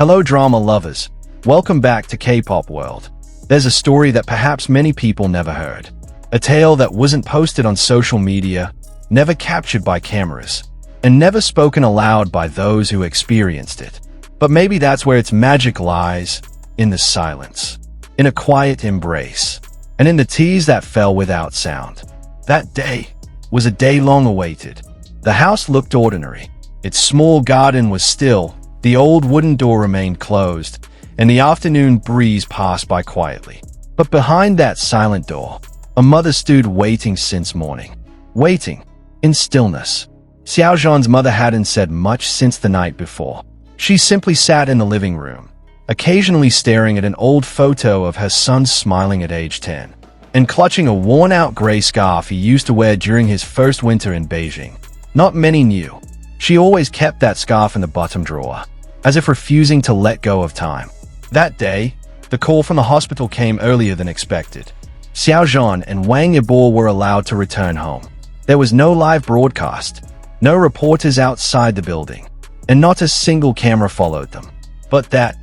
Hello drama lovers, welcome back to K-pop world. There's a story that perhaps many people never heard. A tale that wasn't posted on social media, never captured by cameras, and never spoken aloud by those who experienced it. But maybe that's where its magic lies, in the silence, in a quiet embrace, and in the tears that fell without sound. That day was a day long awaited. The house looked ordinary. Its small garden was still, the old wooden door remained closed, and the afternoon breeze passed by quietly. But behind that silent door, a mother stood waiting since morning. Waiting, in stillness. Xiao Zhan's mother hadn't said much since the night before. She simply sat in the living room, occasionally staring at an old photo of her son smiling at age 10, and clutching a worn-out gray scarf he used to wear during his first winter in Beijing. Not many knew. She always kept that scarf in the bottom drawer, as if refusing to let go of time. That day, the call from the hospital came earlier than expected. Xiao Zhan and Wang Yibo were allowed to return home. There was no live broadcast, no reporters outside the building, and not a single camera followed them. But that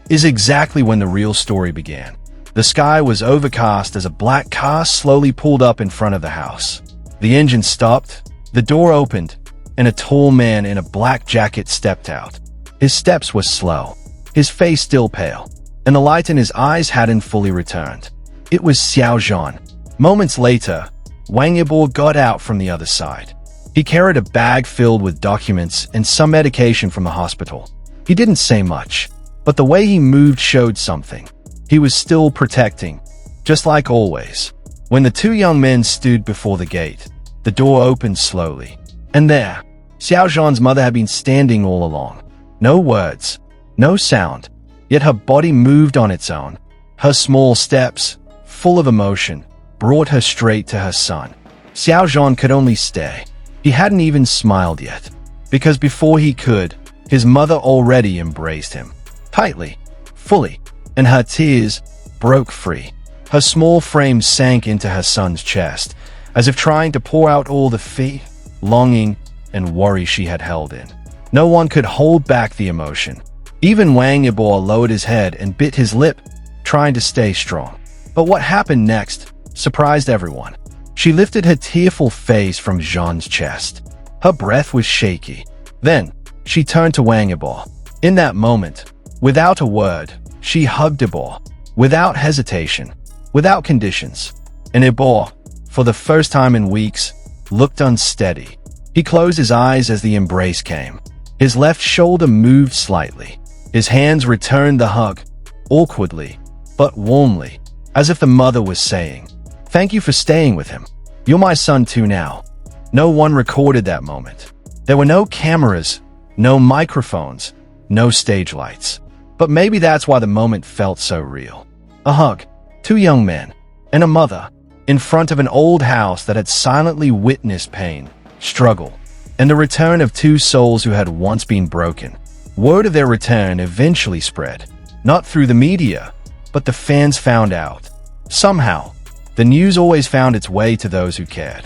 is exactly when the real story began. The sky was overcast as a black car slowly pulled up in front of the house. The engine stopped, the door opened, and a tall man in a black jacket stepped out. His steps were slow, his face still pale, and the light in his eyes hadn't fully returned. It was Xiao Zhan. Moments later, Wang Yibo got out from the other side. He carried a bag filled with documents and some medication from the hospital. He didn't say much, but the way he moved showed something. He was still protecting, just like always. When the two young men stood before the gate, the door opened slowly. And there, Xiao Zhan's mother had been standing all along. No words, no sound, yet her body moved on its own. Her small steps, full of emotion, brought her straight to her son. Xiao Zhan could only stare. He hadn't even smiled yet, because before he could, his mother already embraced him. Tightly, fully, and her tears broke free. Her small frame sank into her son's chest, as if trying to pour out all the fear, longing, and worry she had held in. No one could hold back the emotion. Even Wang Yibo lowered his head and bit his lip, trying to stay strong. But what happened next surprised everyone. She lifted her tearful face from Zhan's chest. Her breath was shaky. Then, she turned to Wang Yibo. In that moment, without a word, she hugged Yibo, without hesitation, without conditions. And Yibo, for the first time in weeks, looked unsteady. He closed his eyes as the embrace came. His left shoulder moved slightly. His hands returned the hug, awkwardly, but warmly, as if the mother was saying, "Thank you for staying with him. You're my son too now." No one recorded that moment. There were no cameras, no microphones, no stage lights. But maybe that's why the moment felt so real. A hug, two young men, and a mother, in front of an old house that had silently witnessed pain, struggle, and the return of two souls who had once been broken. Word of their return eventually spread, not through the media, but the fans found out. Somehow, the news always found its way to those who cared.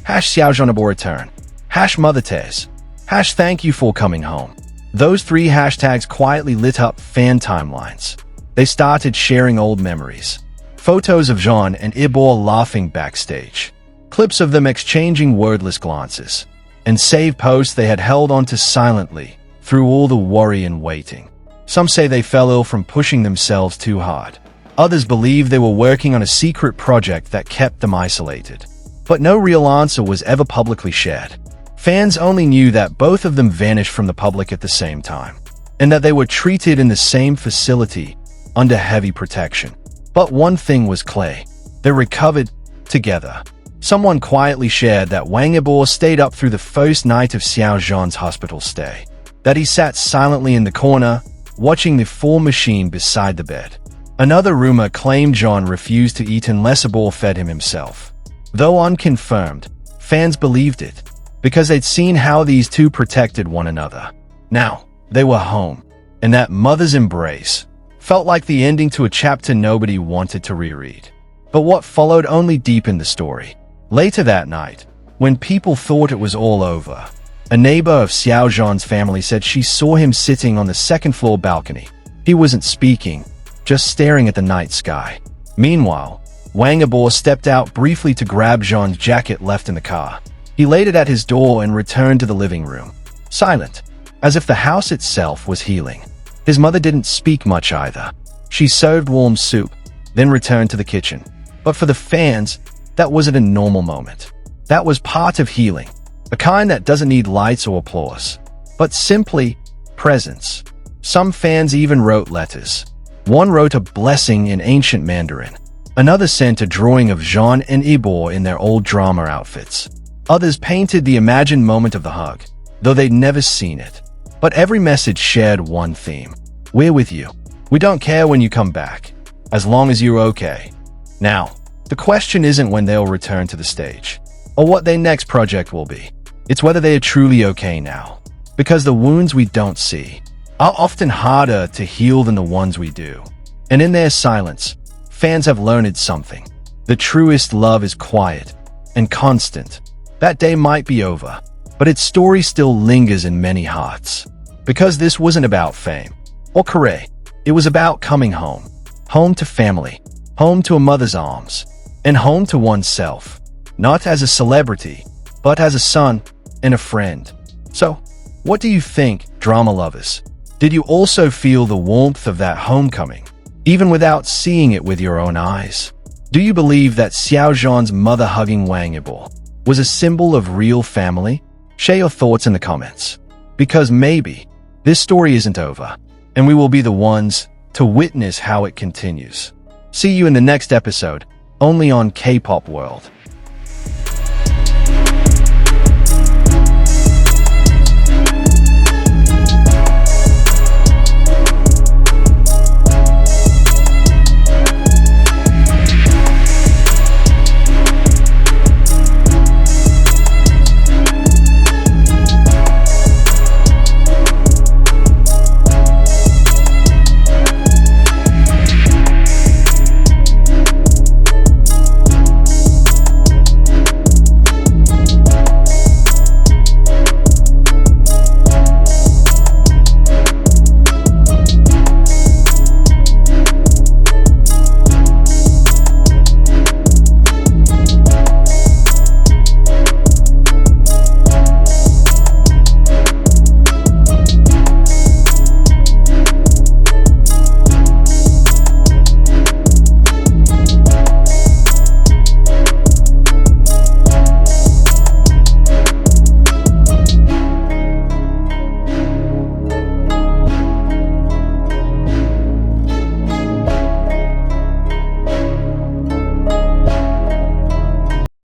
#Xiao Zhan return, #Mother Tess, #Thank you for coming home. Those three hashtags quietly lit up fan timelines. They started sharing old memories. Photos of Zhan and Yibo laughing backstage. Clips of them exchanging wordless glances. And save posts they had held onto silently through all the worry and waiting. Some say they fell ill from pushing themselves too hard. Others believe they were working on a secret project that kept them isolated. But no real answer was ever publicly shared. Fans only knew that both of them vanished from the public at the same time, and that they were treated in the same facility, under heavy protection. But one thing was clear. They recovered together. Someone quietly shared that Wang Yibo stayed up through the first night of Xiao Zhan's hospital stay. That he sat silently in the corner, watching the full machine beside the bed. Another rumor claimed Zhan refused to eat unless Yibo fed him himself. Though unconfirmed, fans believed it, because they'd seen how these two protected one another. Now, they were home, and that mother's embrace felt like the ending to a chapter nobody wanted to reread. But what followed only deepened the story. Later that night, when people thought it was all over, A neighbor of Xiao Zhan's family said she saw him sitting on the second-floor balcony, He wasn't speaking, just staring at the night sky. Meanwhile, Wang Yibo stepped out briefly to grab Zhan's jacket left in the car. He laid it at his door and returned to the living room, silent, as if the house itself was healing. His mother didn't speak much either. She served warm soup, then returned to the kitchen. But for the fans, that wasn't a normal moment. That was part of healing, a kind that doesn't need lights or applause, but simply presence. Some fans even wrote letters. One wrote a blessing in ancient Mandarin. Another sent a drawing of Zhan and Yibo in their old drama outfits. Others painted the imagined moment of the hug, though they'd never seen it. But every message shared one theme. We're with you. We don't care when you come back, as long as you're okay. Now, the question isn't when they'll return to the stage, or what their next project will be. It's whether they are truly okay now. Because the wounds we don't see are often harder to heal than the ones we do. And in their silence, fans have learned something. The truest love is quiet and constant. That day might be over, but its story still lingers in many hearts. Because this wasn't about fame or career. It was about coming home. Home to family, home to a mother's arms, and home to oneself. Not as a celebrity, but as a son and a friend. So, what do you think, drama lovers? Did you also feel the warmth of that homecoming, even without seeing it with your own eyes? Do you believe that Xiao Zhan's mother hugging Wang Yibo was a symbol of real family? Share your thoughts in the comments. Because maybe this story isn't over, and we will be the ones to witness how it continues. See you in the next episode, only on Kpop World.